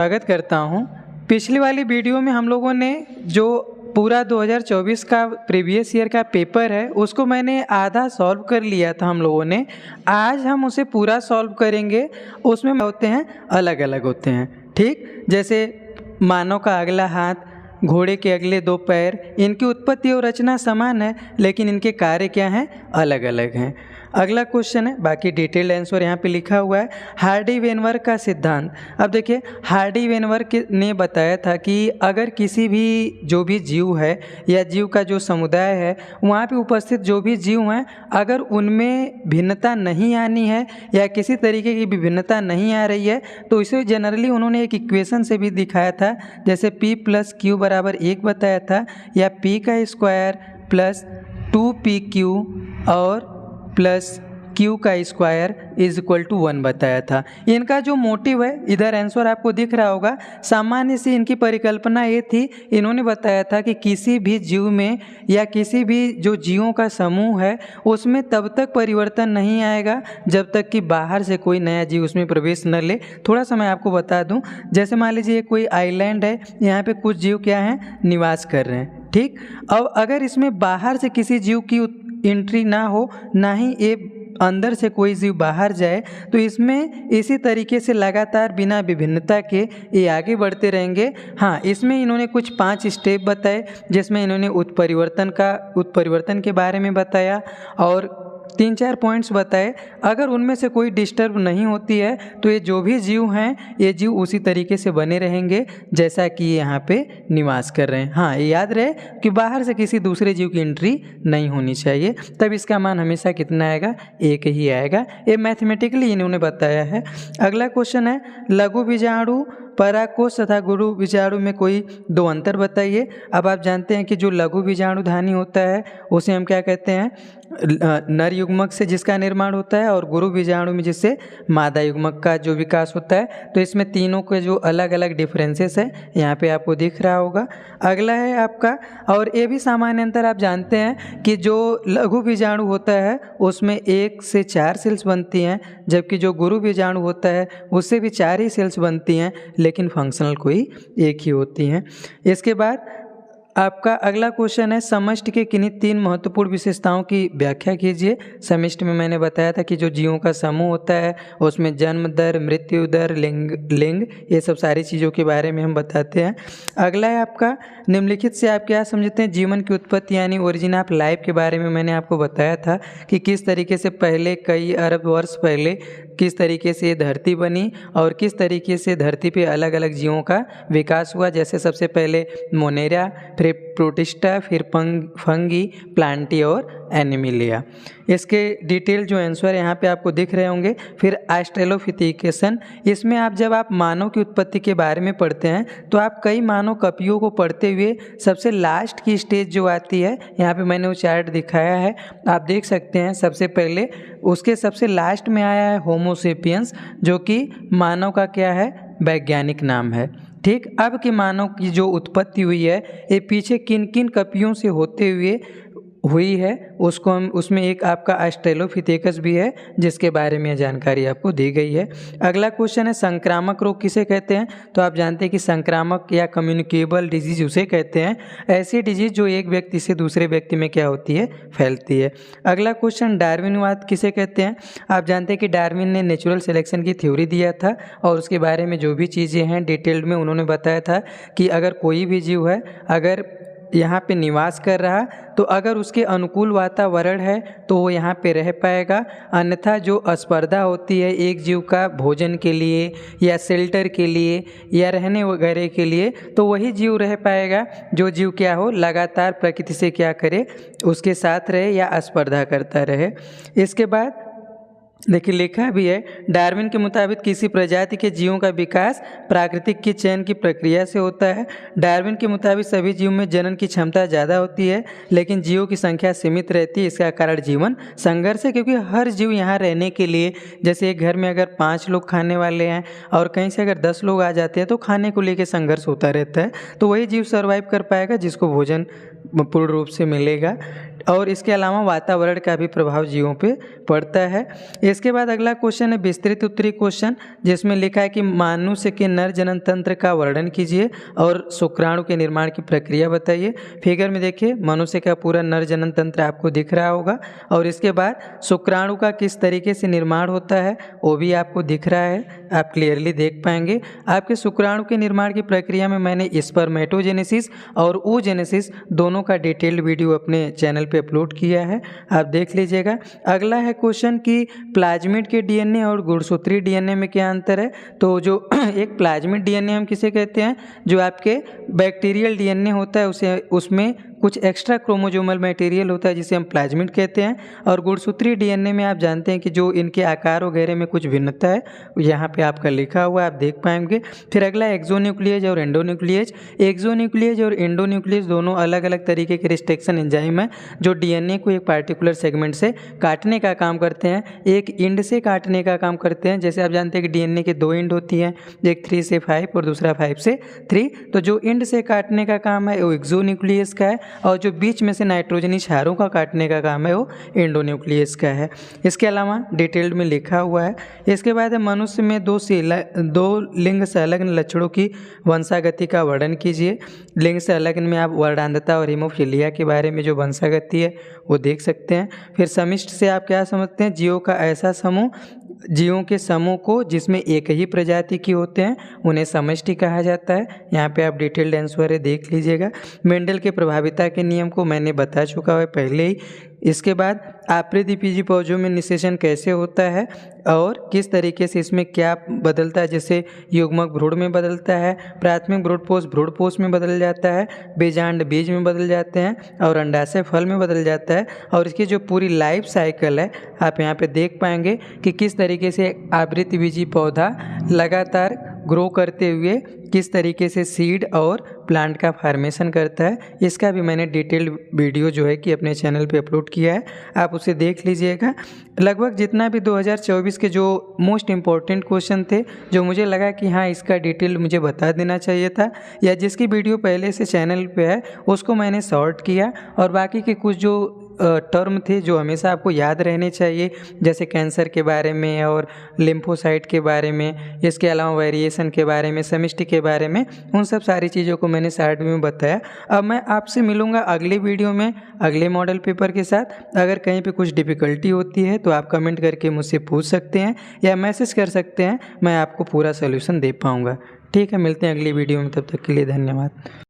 स्वागत करता हूं। पिछली वाली वीडियो में हम लोगों ने जो पूरा 2024 का प्रीवियस ईयर का पेपर है उसको मैंने आधा सॉल्व कर लिया था हम लोगों ने। आज हम उसे पूरा सॉल्व करेंगे। उसमें होते हैं अलग अलग होते हैं, ठीक। जैसे मानव का अगला हाथ, घोड़े के अगले दो पैर, इनकी उत्पत्ति और रचना समान है लेकिन इनके कार्य क्या हैं, अलग अलग हैं। अगला क्वेश्चन है, बाकी डिटेल्ड आंसर यहाँ पे लिखा हुआ है। हार्डी वेनवर्ग का सिद्धांत। अब देखिए, हार्डी वेनवर्ग ने बताया था कि अगर किसी भी जो भी जीव है या जीव का जो समुदाय है वहाँ पे उपस्थित जो भी जीव हैं, अगर उनमें भिन्नता नहीं आनी है या किसी तरीके की भिन्नता नहीं आ रही है तो इसे जनरली उन्होंने एक इक्वेशन से भी दिखाया था। जैसे P + Q = 1 बताया था, या P² + 2PQ और +Q² = 1 बताया था। इनका जो मोटिव है, इधर आंसर आपको दिख रहा होगा। सामान्य से इनकी परिकल्पना ये थी, इन्होंने बताया था कि किसी भी जीव में या किसी भी जो जीवों का समूह है उसमें तब तक परिवर्तन नहीं आएगा जब तक कि बाहर से कोई नया जीव उसमें प्रवेश न ले। थोड़ा सा मैं आपको बता दूं, जैसे मान लीजिए कोई आइलैंड है, यहाँ पे कुछ जीव क्या हैं, निवास कर रहे हैं, ठीक। अब अगर इसमें बाहर से किसी जीव की एंट्री ना हो, ना ही ये अंदर से कोई जीव बाहर जाए, तो इसमें इसी तरीके से लगातार बिना विभिन्नता के ये आगे बढ़ते रहेंगे। हाँ, इसमें इन्होंने कुछ 5 स्टेप बताए जिसमें इन्होंने उत्परिवर्तन के बारे में बताया और 3-4 पॉइंट्स बताए। अगर उनमें से कोई डिस्टर्ब नहीं होती है तो ये जो भी जीव हैं ये जीव उसी तरीके से बने रहेंगे जैसा कि ये यहाँ पे निवास कर रहे हैं। हाँ, ये याद रहे कि बाहर से किसी दूसरे जीव की एंट्री नहीं होनी चाहिए, तब इसका मान हमेशा कितना आएगा, 1 ही आएगा। ये मैथमेटिकली इन्होंने बताया है। अगला क्वेश्चन है, लघु बीजाणु, पराकोष तथा गुरु बीजाणु में कोई 2 अंतर बताइए। अब आप जानते हैं कि जो लघु बीजाणुधानी होता है उसे हम क्या कहते हैं, नर युग्मक से जिसका निर्माण होता है, और गुरु बीजाणु में जिससे मादा युग्मक का जो विकास होता है। तो इसमें तीनों के जो अलग अलग डिफरेंसेस है यहाँ पे आपको दिख रहा होगा। अगला है आपका, और ये भी सामान्य अंतर आप जानते हैं कि जो लघु बीजाणु होता है उसमें 1 से 4 सेल्स बनती हैं, जबकि जो गुरु बीजाणु होता है उससे भी 4 ही सेल्स बनती हैं लेकिन फंक्शनल कोई एक ही होती हैं। इसके बाद आपका अगला क्वेश्चन है, समष्टि के किन्हीं 3 महत्वपूर्ण विशेषताओं की व्याख्या कीजिए। समष्टि में मैंने बताया था कि जो जीवों का समूह होता है उसमें जन्म दर, मृत्यु दर, लिंग ये सब सारी चीज़ों के बारे में हम बताते हैं। अगला है आपका, निम्नलिखित से आप क्या समझते हैं जीवन की उत्पत्ति यानी ओरिजिन ऑफ लाइफ के बारे में मैंने आपको बताया था कि किस तरीके से पहले कई अरब वर्ष पहले किस तरीके से धरती बनी और किस तरीके से धरती पे अलग अलग जीवों का विकास हुआ। जैसे सबसे पहले मोनेरा, फिर प्रोटिस्टा, फिर फंगी, प्लांटी और एनिमिलिया। इसके डिटेल जो आंसर यहाँ पे आपको दिख रहे होंगे। फिर ऑस्ट्रेलोपिथेकस, इसमें जब आप मानव की उत्पत्ति के बारे में पढ़ते हैं तो आप कई मानव कपियों को पढ़ते हुए सबसे लास्ट की स्टेज जो आती है, यहाँ पे मैंने वो चार्ट दिखाया है, आप देख सकते हैं। सबसे पहले उसके सबसे लास्ट में आया है होमो सेपियंस, जो कि मानव का क्या है, वैज्ञानिक नाम है, ठीक। अब के मानव की जो उत्पत्ति हुई है ये पीछे किन किन कपियों से होते हुए हुई है उसको हम, उसमें एक आपका ऑस्ट्रेलोपिथेकस भी है जिसके बारे में जानकारी आपको दी गई है। अगला क्वेश्चन है, संक्रामक रोग किसे कहते हैं। तो आप जानते हैं कि संक्रामक या कम्युनिकेबल डिजीज उसे कहते हैं, ऐसी डिजीज जो एक व्यक्ति से दूसरे व्यक्ति में क्या होती है, फैलती है। अगला क्वेश्चन, डार्विनवाद किसे कहते हैं। आप जानते हैं कि डार्विन ने नेचुरल सिलेक्शन की थ्योरी दिया था और उसके बारे में जो भी चीज़ें हैं डिटेल्ड में उन्होंने बताया था कि अगर कोई भी जीव है, अगर यहाँ पे निवास कर रहा तो अगर उसके अनुकूल वातावरण है तो वो यहाँ पे रह पाएगा, अन्यथा जो स्पर्धा होती है एक जीव का भोजन के लिए या शेल्टर के लिए या रहने वगैरह के लिए, तो वही जीव रह पाएगा जो जीव क्या हो, लगातार प्रकृति से क्या करे, उसके साथ रहे या स्पर्धा करता रहे। इसके बाद देखिए लिखा भी है, डार्विन के मुताबिक किसी प्रजाति के जीवों का विकास प्राकृतिक की चयन की प्रक्रिया से होता है। डार्विन के मुताबिक सभी जीवों में जनन की क्षमता ज़्यादा होती है लेकिन जीवों की संख्या सीमित रहती है। इसका कारण जीवन संघर्ष है, क्योंकि हर जीव यहाँ रहने के लिए, जैसे एक घर में अगर 5 लोग खाने वाले हैं और कहीं से अगर 10 लोग आ जाते हैं तो खाने को लेकर संघर्ष होता रहता है, तो वही जीव सर्वाइव कर पाएगा जिसको भोजन पूर्ण रूप से मिलेगा, और इसके अलावा वातावरण का भी प्रभाव जीवों पे पड़ता है। इसके बाद अगला क्वेश्चन है विस्तृत उत्तरी क्वेश्चन, जिसमें लिखा है कि मनुष्य के नर जनन तंत्र का वर्णन कीजिए और शुक्राणु के निर्माण की प्रक्रिया बताइए। फिगर में देखिए मनुष्य का पूरा नर जनन तंत्र आपको दिख रहा होगा और इसके बाद शुक्राणु का किस तरीके से निर्माण होता है वो भी आपको दिख रहा है, आप क्लियरली देख पाएंगे। आपके शुक्राणु के निर्माण की प्रक्रिया में मैंने स्पर्मेटोजेनेसिस और ooजेनेसिस दोनों का डिटेल्ड वीडियो अपने चैनल पे अपलोड किया है, आप देख लीजिएगा। अगला है क्वेश्चन कि प्लाज्मिड के डीएनए और गुणसूत्रीय डीएनए में क्या अंतर है। तो जो एक प्लाज्मिड डीएनए हम किसे कहते हैं, जो आपके बैक्टीरियल डीएनए होता है उसे उसमें कुछ एक्स्ट्रा क्रोमोजोमल मटेरियल होता है जिसे हम प्लाज्मिड कहते हैं। और गुणसूत्रीय डीएनए में आप जानते हैं कि जो इनके आकार वगैरह में कुछ भिन्नता है यहाँ पे आपका लिखा हुआ है, आप देख पाएंगे। फिर अगला एक्सोन्यूक्लियेज और एंडोन्यूक्लियेज। एक्सोन्यूक्लियेज और एंडोन्यूक्लियेज दोनों अलग अलग तरीके के रिस्ट्रिक्शन एंजाइम है जो डीएनए को एक पार्टिकुलर सेगमेंट से काटने का काम करते हैं, एक एंड से काटने का काम करते हैं। जैसे आप जानते हैं कि डीएनए के 2 एंड होती हैं, एक 3 से 5 और दूसरा 5 से 3। तो जो एंड से काटने का काम है वो एक्सोन्यूक्लियस का है और जो बीच में से नाइट्रोजनी क्षारों का काटने का काम है वो एंडोन्यूक्लियस का है। इसके अलावा डिटेल्ड में लिखा हुआ है। इसके बाद मनुष्य में 2 लिंग संलग्न लक्षणों की वंशागति का वर्णन कीजिए। लिंग संलग्न में आप वर्णांधता और हीमोफीलिया के बारे में जो वंशागति है वो देख सकते हैं। फिर समिष्ट से आप क्या समझते हैं, जीवों का ऐसा समूह, जीवों के समूह को जिसमें एक ही प्रजाति की होते हैं उन्हें समष्टि कहा जाता है। यहाँ पे आप डिटेल्ड आंसर है देख लीजिएगा। मेंडल के प्रभाविता के नियम को मैंने बता चुका है पहले ही। इसके बाद आप्रदीपीजी पौधों में निषेचन कैसे होता है और किस तरीके से इसमें क्या बदलता है, जैसे युग्मक भ्रूण में बदलता है, प्राथमिक भ्रूणपोष में बदल जाता है, बीजांड बीज में बदल जाते हैं और अंडाशय फल में बदल जाता है। और इसकी जो पूरी लाइफ साइकिल है आप यहाँ पे देख पाएंगे कि किस तरीके से आवृतबीजी पौधा लगातार ग्रो करते हुए किस तरीके से सीड और प्लांट का फार्मेशन करता है। इसका भी मैंने डिटेल्ड वीडियो जो है कि अपने चैनल पे अपलोड किया है, आप उसे देख लीजिएगा। लगभग जितना भी 2024 के जो मोस्ट इम्पॉर्टेंट क्वेश्चन थे जो मुझे लगा कि हाँ इसका डिटेल मुझे बता देना चाहिए था या जिसकी वीडियो पहले से चैनल पे है उसको मैंने शॉर्ट किया। और बाकी के कुछ जो टर्म थे जो हमेशा आपको याद रहने चाहिए, जैसे कैंसर के बारे में और लिम्फोसाइट के बारे में, इसके अलावा वेरिएशन के बारे में, समिष्टि के बारे में, उन सब सारी चीज़ों को मैंने शॉर्ट में बताया। अब मैं आपसे मिलूँगा अगले वीडियो में अगले मॉडल पेपर के साथ। अगर कहीं पे कुछ डिफ़िकल्टी होती है तो आप कमेंट करके मुझसे पूछ सकते हैं या मैसेज कर सकते हैं, मैं आपको पूरा सोल्यूशन दे पाऊँगा। ठीक है, मिलते हैं अगली वीडियो में, तब तक के लिए धन्यवाद।